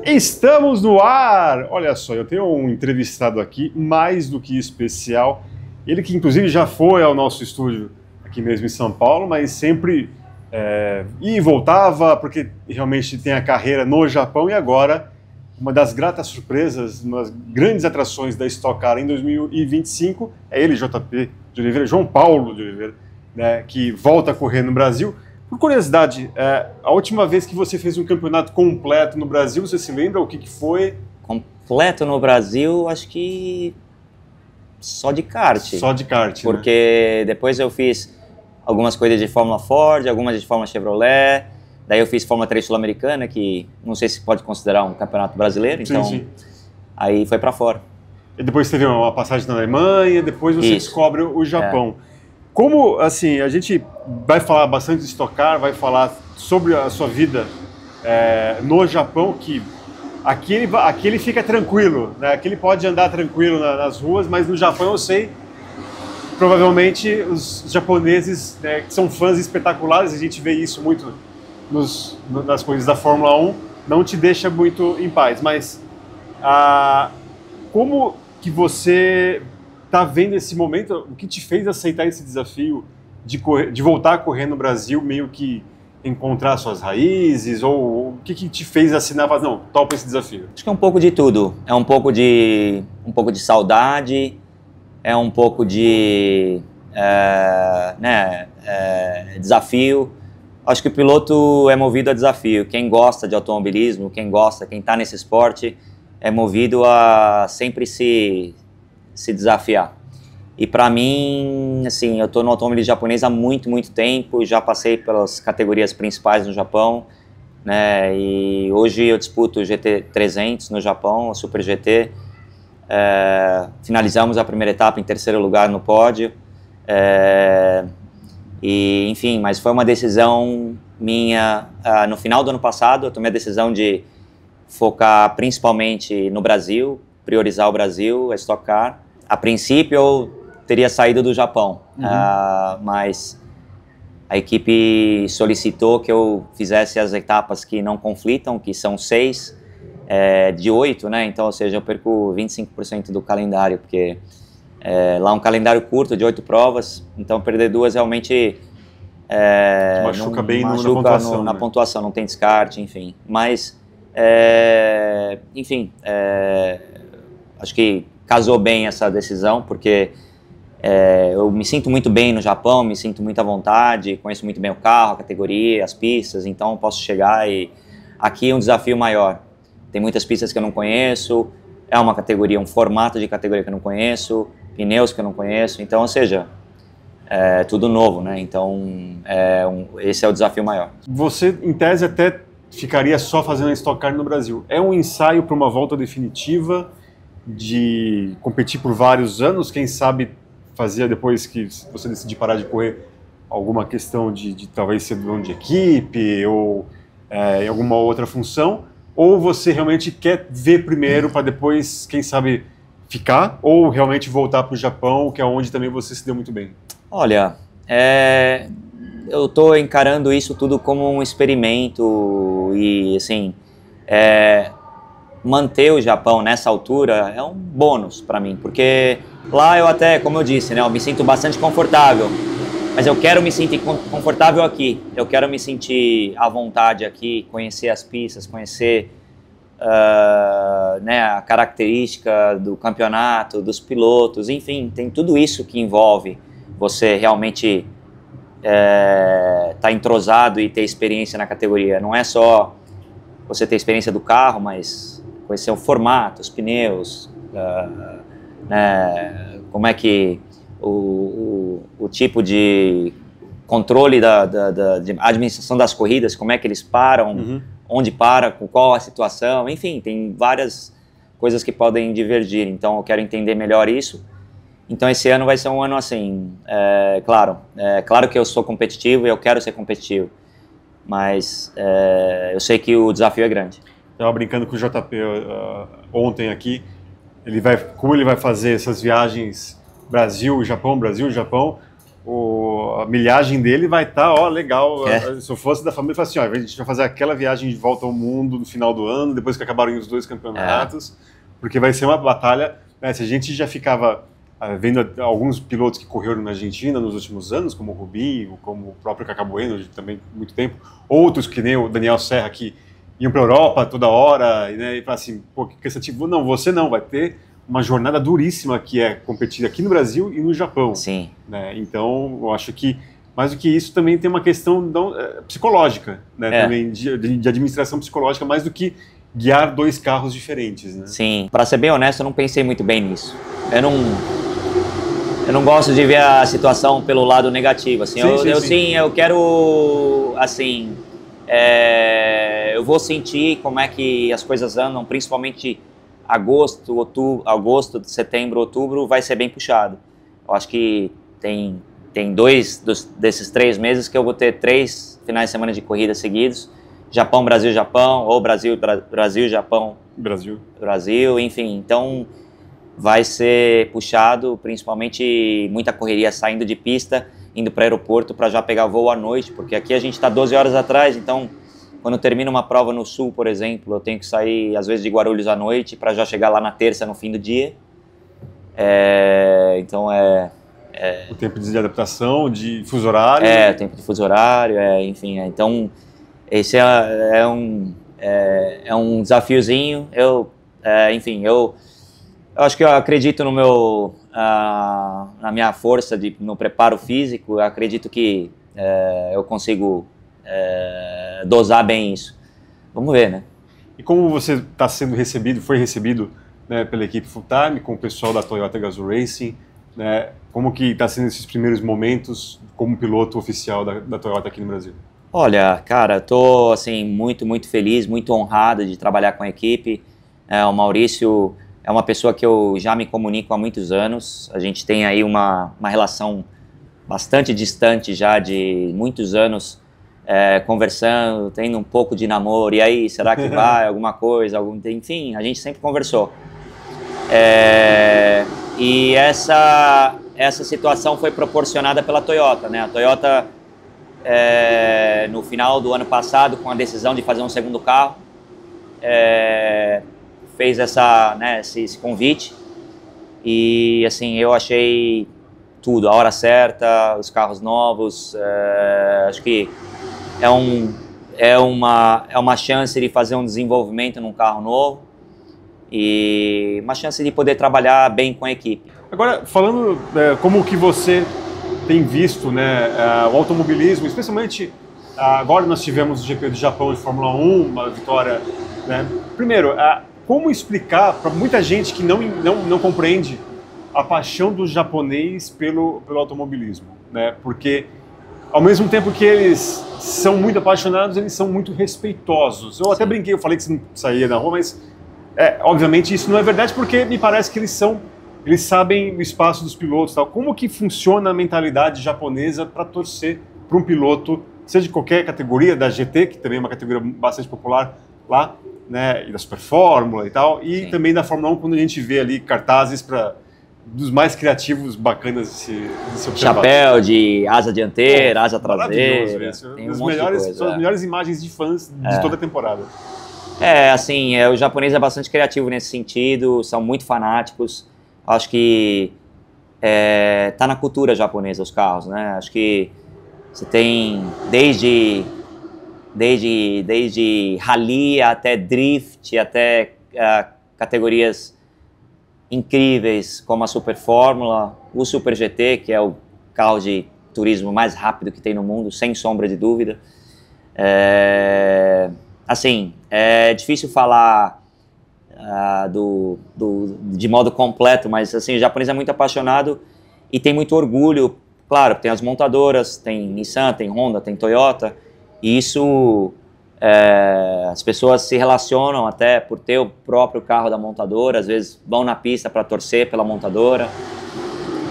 Estamos no ar! Olha só, eu tenho um entrevistado aqui, mais do que especial. Ele que inclusive já foi ao nosso estúdio aqui mesmo em São Paulo, mas sempre ia e voltava, porque realmente tem a carreira no Japão. E agora, uma das gratas surpresas, uma das grandes atrações da Stock Car em 2025, é ele, JP de Oliveira, João Paulo de Oliveira, né, que volta a correr no Brasil. Por curiosidade, a última vez que você fez um campeonato completo no Brasil, você se lembra o que foi? Completo no Brasil, acho que só de kart. Só de kart, porque depois eu fiz algumas coisas de Fórmula Ford, algumas de Fórmula Chevrolet, daí eu fiz Fórmula 3 Sul-Americana, que não sei se pode considerar um campeonato brasileiro, então sim. Aí foi para fora. E depois teve uma passagem na Alemanha, depois você descobre o Japão. Como, assim, a gente vai falar bastante de Stock Car, vai falar sobre a sua vida no Japão, que aqui ele fica tranquilo, né? Aqui ele pode andar tranquilo nas ruas, mas no Japão eu sei, provavelmente os japoneses, né, que são fãs espetaculares, a gente vê isso muito nas coisas da Fórmula 1, não te deixa muito em paz. Mas como que você está vendo esse momento, o que te fez aceitar esse desafio de voltar a correr no Brasil, meio que encontrar suas raízes, ou o que te fez assinar, falar, não, topa esse desafio? Acho que é um pouco de tudo, é um pouco de saudade, é um pouco de desafio. Acho que o piloto é movido a desafio, quem gosta de automobilismo, quem está nesse esporte, é movido a sempre se desafiar. E para mim, assim, eu estou no automobilismo japonês há muito tempo, já passei pelas categorias principais no Japão, né? E hoje eu disputo o GT 300 no Japão, o Super GT. Finalizamos a primeira etapa em terceiro lugar no pódio. E, enfim, mas foi uma decisão minha. No final do ano passado, eu tomei a decisão de focar principalmente no Brasil, priorizar o Brasil, a Stock Car. A princípio eu teria saído do Japão, mas a equipe solicitou que eu fizesse as etapas que não conflitam, que são 6 de 8, né? Então, ou seja, eu perco 25% do calendário, porque lá é um calendário curto de 8 provas, então perder 2 realmente machuca bem na pontuação, na pontuação, não tem descarte, enfim. Mas, enfim, acho que casou bem essa decisão, porque eu me sinto muito bem no Japão, me sinto muito à vontade, conheço muito bem o carro, a categoria, as pistas, então posso chegar e aqui é um desafio maior. Tem muitas pistas que eu não conheço, é uma categoria, um formato de categoria que eu não conheço, pneus que eu não conheço, então, ou seja, é tudo novo, né? Então, esse é o desafio maior. Você, em tese, até ficaria só fazendo a Stock Car no Brasil. É um ensaio para uma volta definitiva, de competir por vários anos, quem sabe fazer depois que você decidir parar de correr alguma questão de talvez ser dono de equipe ou em alguma outra função, ou você realmente quer ver primeiro para depois, quem sabe, ficar, ou realmente voltar para o Japão, que é onde também você se deu muito bem? Olha, eu estou encarando isso tudo como um experimento e, assim, manter o Japão nessa altura é um bônus para mim, porque lá eu até, como eu disse, né, eu me sinto bastante confortável, mas eu quero me sentir confortável aqui, eu quero me sentir à vontade aqui, conhecer as pistas, conhecer né, a característica do campeonato, dos pilotos, enfim, tem tudo isso que envolve você realmente tá entrosado e ter experiência na categoria. Não é só você ter experiência do carro, mas conhecer o formato, os pneus, né, como é que o tipo de controle de administração das corridas, como é que eles param, onde para, qual a situação, enfim, tem várias coisas que podem divergir, então eu quero entender melhor isso. Então esse ano vai ser um ano assim, claro que eu sou competitivo e eu quero ser competitivo, mas eu sei que o desafio é grande. Estava brincando com o JP ontem aqui, como ele vai fazer essas viagens Brasil, Japão, a milhagem dele vai estar, ó, legal. Se eu fosse da família, eu falaria assim, ó, a gente vai fazer aquela viagem de volta ao mundo no final do ano, depois que acabarem os 2 campeonatos, porque vai ser uma batalha, né, se a gente já ficava vendo alguns pilotos que correram na Argentina nos últimos anos, como o Rubinho, como o próprio Cacá Bueno, de também muito tempo, outros que nem o Daniel Serra, que iam para a Europa toda hora, né, e falavam assim, pô, que cansativo. Não, você não, vai ter uma jornada duríssima que é competida aqui no Brasil e no Japão. Sim. Né? Então, eu acho que, mais do que isso, também tem uma questão psicológica, né? Também de administração psicológica, mais do que guiar 2 carros diferentes. Né? Sim. Para ser bem honesto, eu não pensei muito bem nisso. Eu não gosto de ver a situação pelo lado negativo. Assim, eu quero, assim, eu vou sentir como é que as coisas andam, principalmente agosto, setembro, outubro, vai ser bem puxado. Eu acho que tem 2 desses 3 meses que eu vou ter 3 finais de semana de corrida seguidos. Japão, Brasil, Japão, ou Brasil, Japão, Brasil, enfim. Então, vai ser puxado, principalmente muita correria saindo de pista, indo para o aeroporto para já pegar voo à noite, porque aqui a gente está 12 horas atrás, então... Quando termina uma prova no sul, por exemplo, eu tenho que sair, às vezes, de Guarulhos à noite para já chegar lá na terça, no fim do dia. Então, o tempo de adaptação, de fuso horário. O tempo de fuso horário, enfim. Então, esse é um desafiozinho. Enfim, eu acho que eu acredito na minha força, no preparo físico. Eu acredito que eu consigo... dosar bem isso. Vamos ver, né? E como você está sendo recebido, foi recebido, né, pela equipe Full Time, com o pessoal da Toyota Gazoo Racing, né? Como que está sendo esses primeiros momentos como piloto oficial da Toyota aqui no Brasil? Olha, cara, eu tô assim muito, muito feliz, muito honrado de trabalhar com a equipe. O Maurício é uma pessoa que eu já me comunico há muitos anos. A gente tem aí uma relação bastante distante já de muitos anos. Conversando, tendo um pouco de namoro, e aí, será que vai, alguma coisa, enfim, a gente sempre conversou. E essa situação foi proporcionada pela Toyota, né? A Toyota, no final do ano passado, com a decisão de fazer um segundo carro, fez esse convite, e assim, eu achei tudo, a hora certa, os carros novos, acho que é uma chance de fazer um desenvolvimento num carro novo e uma chance de poder trabalhar bem com a equipe. Agora, falando como que você tem visto, né, o automobilismo, especialmente agora nós tivemos o GP do Japão de Fórmula 1, uma vitória, né? Primeiro, como explicar para muita gente que não compreende a paixão do japonês pelo automobilismo, né? Porque ao mesmo tempo que eles são muito apaixonados, eles são muito respeitosos. Eu até brinquei, eu falei que você não saía na rua, mas obviamente isso não é verdade, porque me parece que eles sabem o espaço dos pilotos, tal. Como que funciona a mentalidade japonesa para torcer para um piloto, seja de qualquer categoria, da GT, que também é uma categoria bastante popular lá, né, e da Super Fórmula e tal, e Sim. também da Fórmula 1, quando a gente vê ali cartazes dos mais criativos, bacanas de se observar. Chapéu de asa dianteira, asa traseira. Tem são as melhores imagens de fãs de toda a temporada. Assim, o japonês é bastante criativo nesse sentido, são muito fanáticos. Acho que tá na cultura japonesa os carros, né? Acho que você tem desde rally até drift, até categorias incríveis como a Super Fórmula, o Super GT, que é o carro de turismo mais rápido que tem no mundo, sem sombra de dúvida. Assim, é difícil falar de modo completo, mas assim, o japonês é muito apaixonado e tem muito orgulho. Claro, tem as montadoras, tem Nissan, tem Honda, tem Toyota, e isso as pessoas se relacionam até por ter o próprio carro da montadora, às vezes vão na pista para torcer pela montadora,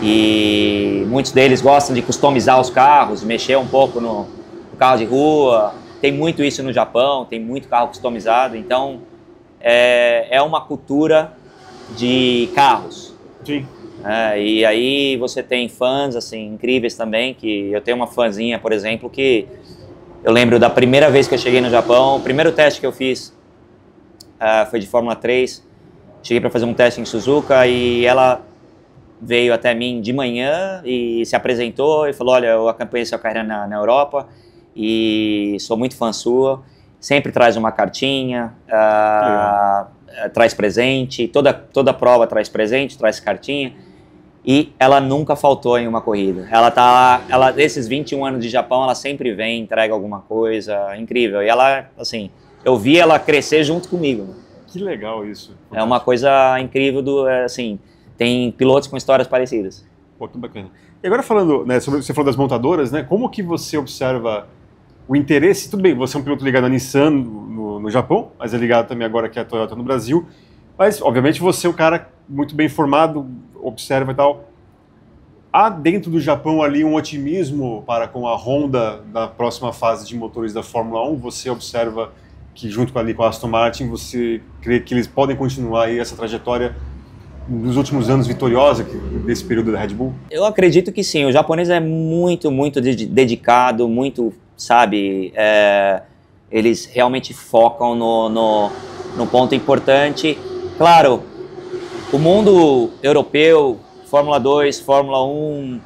e muitos deles gostam de customizar os carros, mexer um pouco no carro de rua. Tem muito isso no Japão, tem muito carro customizado, então é uma cultura de carros. Sim. E aí você tem fãs assim incríveis também, que eu tenho uma fãzinha, por exemplo, que eu lembro da primeira vez que eu cheguei no Japão, o primeiro teste que eu fiz foi de Fórmula 3, cheguei para fazer um teste em Suzuka e ela veio até mim de manhã e se apresentou e falou, olha, eu acompanhei sua carreira na Europa e sou muito fã sua, sempre traz uma cartinha, traz presente, toda prova traz presente, traz cartinha, e ela nunca faltou em uma corrida. Desses 21 anos de Japão, ela sempre vem, entrega alguma coisa, incrível. E ela, assim, eu vi ela crescer junto comigo. Que legal isso. É uma coisa incrível, assim, tem pilotos com histórias parecidas. Pô, que bacana. E agora falando, né, você falou das montadoras, né, como que você observa o interesse? Tudo bem, você é um piloto ligado à Nissan no Japão, mas é ligado também agora aqui à Toyota no Brasil, mas obviamente você é um cara muito bem informado, observa e tal. Há dentro do Japão ali um otimismo para com a Honda na próxima fase de motores da Fórmula 1? Você observa que junto com a Aston Martin, você crê que eles podem continuar aí essa trajetória nos últimos anos vitoriosa desse período da Red Bull? Eu acredito que sim. O japonês é muito, muito dedicado, muito, sabe, eles realmente focam no ponto importante. Claro, o mundo europeu, Fórmula 2, Fórmula 1,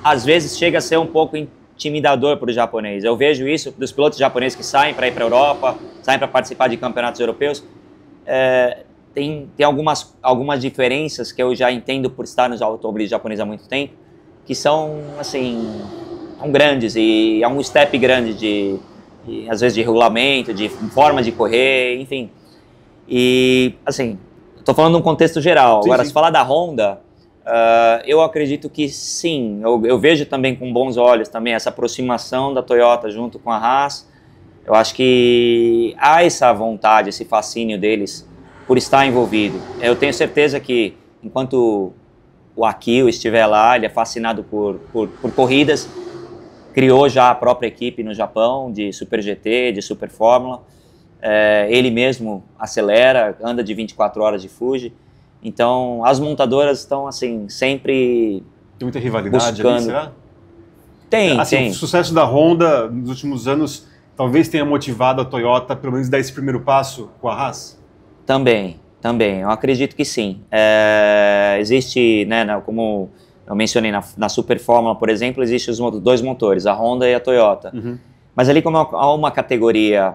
às vezes chega a ser um pouco intimidador para o japonês. Eu vejo isso dos pilotos japoneses que saem para ir para a Europa, saem para participar de campeonatos europeus. Tem algumas diferenças que eu já entendo por estar nos automobilismo japoneses há muito tempo, que são, assim, são grandes, e é um step grande às vezes de regulamento, de forma de correr, enfim. E, assim, estou falando num contexto geral. Agora, se falar da Honda, eu acredito que sim, eu vejo também com bons olhos também essa aproximação da Toyota junto com a Haas. Eu acho que há essa vontade, esse fascínio deles por estar envolvido. Eu tenho certeza que enquanto o Akio estiver lá, ele é fascinado por corridas, criou já a própria equipe no Japão de Super GT, de Super Fórmula. Ele mesmo acelera, anda de 24 horas de Fuji. Então, as montadoras estão, assim, sempre tem muita rivalidade buscando. Ali, será? Tem. O sucesso da Honda nos últimos anos talvez tenha motivado a Toyota, pelo menos, a dar esse primeiro passo com a Haas? Também. Eu acredito que sim. Existe, né, como eu mencionei na Super Fórmula, por exemplo, existem os dois motores, a Honda e a Toyota. Uhum. Mas ali, como há uma categoria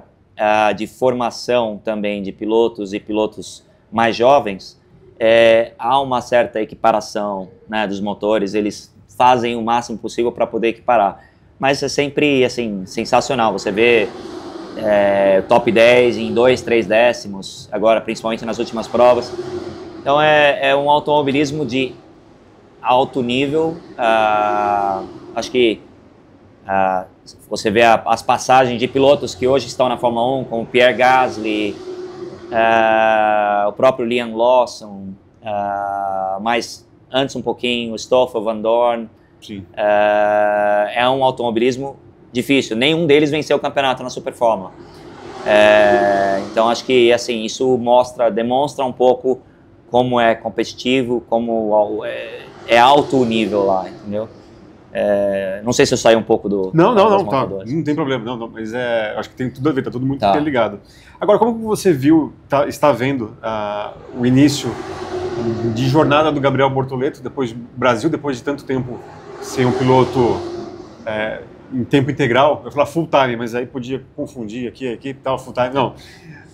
de formação também de pilotos e pilotos mais jovens, há uma certa equiparação, né, dos motores, eles fazem o máximo possível para poder equiparar. Mas é sempre, assim, sensacional, você vê top 10 em 2, 3 décimos, agora principalmente nas últimas provas. Então é um automobilismo de alto nível. Acho que você vê as passagens de pilotos que hoje estão na Fórmula 1, como Pierre Gasly, o próprio Liam Lawson, mas antes um pouquinho, o Stoffel Vandoorne. Sim. É um automobilismo difícil, nenhum deles venceu o campeonato na Super Fórmula. Então acho que, assim, isso demonstra um pouco como é competitivo, como é alto o nível lá, entendeu? Não sei se eu saí um pouco do... Não, não tem problema, não, mas acho que tem tudo a ver, tá tudo muito interligado. Agora, como você está vendo o início de jornada do Gabriel Bortoleto, depois do Brasil, depois de tanto tempo ser um piloto em tempo integral? Eu ia falar full time, mas aí podia confundir aqui tal, full time, não.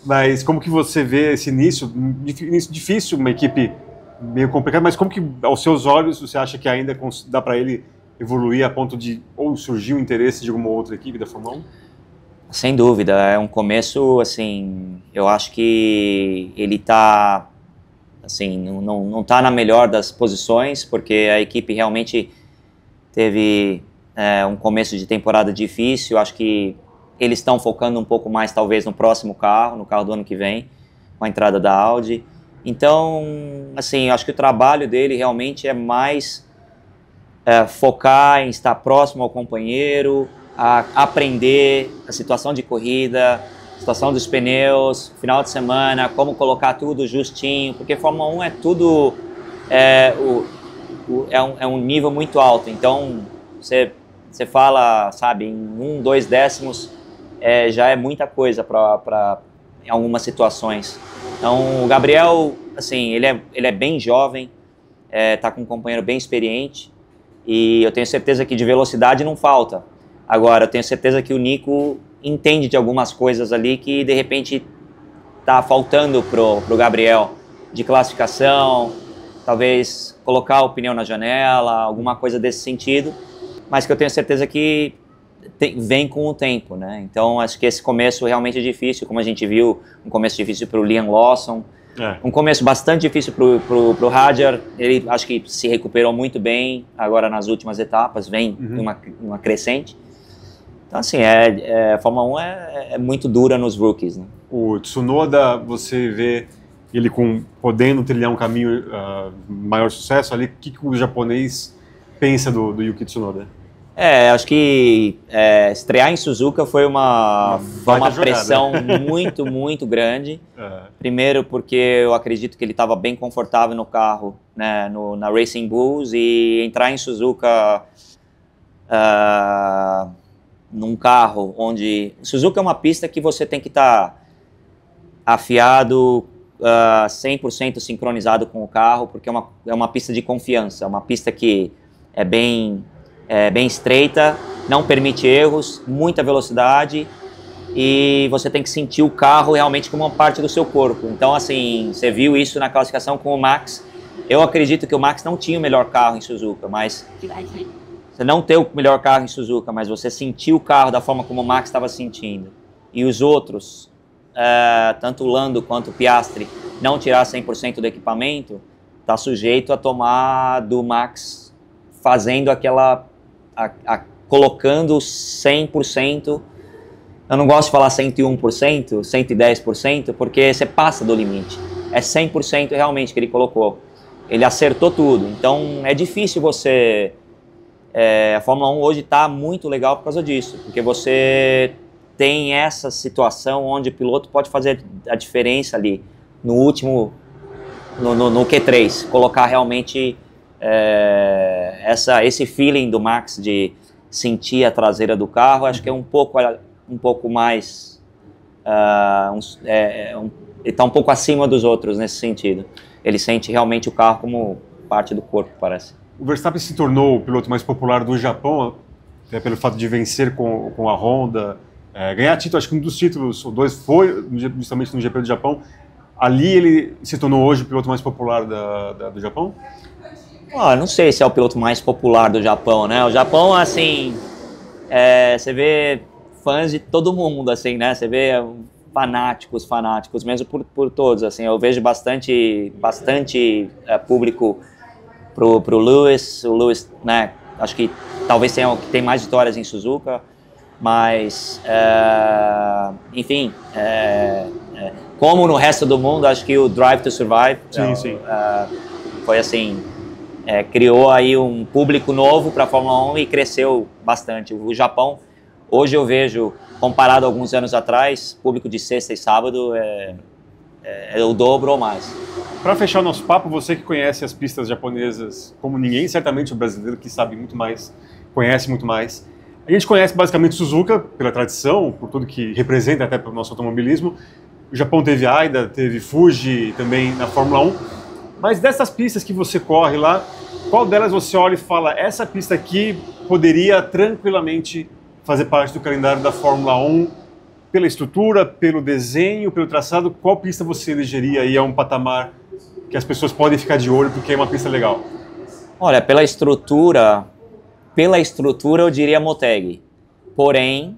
Mas como que você vê esse início difícil, uma equipe meio complicada, mas como que, aos seus olhos, você acha que ainda dá para ele evoluir a ponto de ou surgir o interesse de alguma outra equipe da Fórmula 1? Sem dúvida, é um começo, assim, eu acho que ele está, assim, não está na melhor das posições, porque a equipe realmente teve um começo de temporada difícil. Acho que eles estão focando um pouco mais, talvez, no próximo carro, no carro do ano que vem, com a entrada da Audi. Então, assim, eu acho que o trabalho dele realmente é mais focar em estar próximo ao companheiro, a aprender a situação de corrida, situação dos pneus, final de semana, como colocar tudo justinho, porque Fórmula 1 é tudo, é um nível muito alto, então você fala, sabe, em 1, 2 décimos já é muita coisa em algumas situações. Então o Gabriel, assim, ele é bem jovem, tá com um companheiro bem experiente, e eu tenho certeza que de velocidade não falta. Agora, eu tenho certeza que o Nico entende de algumas coisas ali que de repente tá faltando pro Gabriel, de classificação, talvez colocar o pneu na janela, alguma coisa desse sentido, mas que eu tenho certeza que vem com o tempo, né? Então acho que esse começo realmente é difícil, como a gente viu, um começo difícil para o Liam Lawson, um começo bastante difícil pro Hadjar. Ele acho que se recuperou muito bem agora nas últimas etapas, vem uma crescente. Então, assim, a Fórmula 1 é muito dura nos rookies, né? O Tsunoda, você vê ele podendo trilhar um caminho maior sucesso ali. O que o japonês pensa do Yuki Tsunoda? Acho que estrear em Suzuka foi uma pressão muito, muito grande. Primeiro porque eu acredito que ele estava bem confortável no carro, né, na Racing Bulls, e entrar em Suzuka num carro onde... Suzuka é uma pista que você tem que estar afiado, 100% sincronizado com o carro, porque é uma pista de confiança, é uma pista que é bem estreita, não permite erros, muita velocidade, e você tem que sentir o carro realmente como uma parte do seu corpo. Então, assim, você viu isso na classificação com o Max. Eu acredito que o Max não tinha o melhor carro em Suzuka, mas... Você não ter o melhor carro em Suzuka, mas você sentir o carro da forma como o Max estava sentindo, e os outros, tanto o Lando quanto o Piastri, não tirar 100% do equipamento, está sujeito a tomar do Max fazendo colocando 100%, eu não gosto de falar 101%, 110%, porque você passa do limite. É 100% realmente que ele colocou. Ele acertou tudo, então é difícil você... a Fórmula 1 hoje está muito legal por causa disso, porque você tem essa situação onde o piloto pode fazer a diferença ali, no último, no Q3, colocar realmente esse feeling do Max de sentir a traseira do carro. Acho que é um pouco mais, ele está um pouco acima dos outros nesse sentido. Ele sente realmente o carro como parte do corpo, parece. O Verstappen se tornou o piloto mais popular do Japão, até pelo fato de vencer com a Honda, ganhar título, acho que um dos títulos, ou dois, foi justamente no GP do Japão. Ali ele se tornou hoje o piloto mais popular do Japão? Não sei se é o piloto mais popular do Japão, né? O Japão, assim, você vê fãs de todo mundo, assim, né? Você vê fanáticos mesmo por todos, assim. Eu vejo bastante público pro Lewis. O Lewis, né? Acho que talvez tem mais vitórias em Suzuka, mas, enfim, como no resto do mundo, acho que o Drive to Survive foi assim... criou aí um público novo para a Fórmula 1 e cresceu bastante. O Japão, hoje eu vejo, comparado a alguns anos atrás, público de sexta e sábado é o dobro ou mais. Para fechar o nosso papo, você que conhece as pistas japonesas como ninguém, certamente o brasileiro que sabe muito mais, conhece muito mais. A gente conhece basicamente Suzuka pela tradição, por tudo que representa até para o nosso automobilismo. O Japão teve AIDA, teve Fuji também na Fórmula 1. Mas dessas pistas que você corre lá, qual delas você olha e fala, essa pista aqui poderia tranquilamente fazer parte do calendário da Fórmula 1, pela estrutura, pelo desenho, pelo traçado? Qual pista você elegeria aí a um patamar que as pessoas podem ficar de olho porque é uma pista legal? Olha, pela estrutura eu diria Motegi. Porém,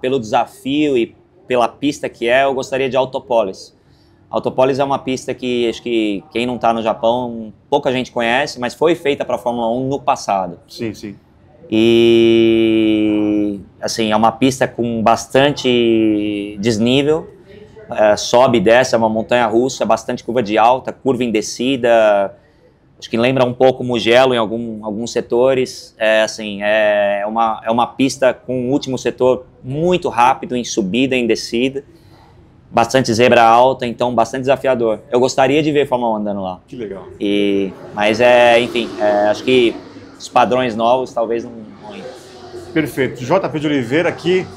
pelo desafio e pela pista que eu gostaria de Autopolis. Autopolis é uma pista que acho que quem não está no Japão, pouca gente conhece, mas foi feita para a Fórmula 1 no passado. Sim, sim. E, assim, é uma pista com bastante desnível, sobe e desce, é uma montanha-russa, bastante curva de alta, curva em descida, Acho que lembra um pouco Mugello em alguns setores. É uma pista com o último setor muito rápido em subida, em descida. Bastante zebra alta, então bastante desafiador. Eu gostaria de ver Fórmula 1 andando lá. Que legal. Mas, enfim, acho que os padrões novos talvez não ainda. Perfeito. JP de Oliveira aqui,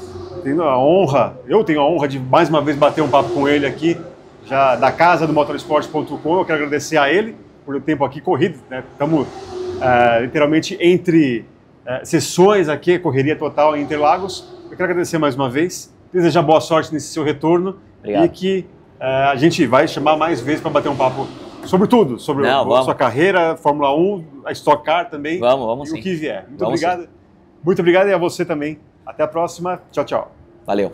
eu tenho a honra de mais uma vez bater um papo com ele aqui, já da casa do motorsport.com. Eu quero agradecer a ele por o tempo aqui corrido, né? Estamos literalmente entre sessões aqui, correria total em Interlagos. Eu quero agradecer mais uma vez, desejar boa sorte nesse seu retorno. Obrigado. E que a gente vai chamar mais vezes para bater um papo sobre tudo, sobre a sua carreira, Fórmula 1, a Stock Car também, vamos e sim. O que vier. Muito obrigado. Sim. Muito obrigado e a você também. Até a próxima. Tchau, tchau. Valeu.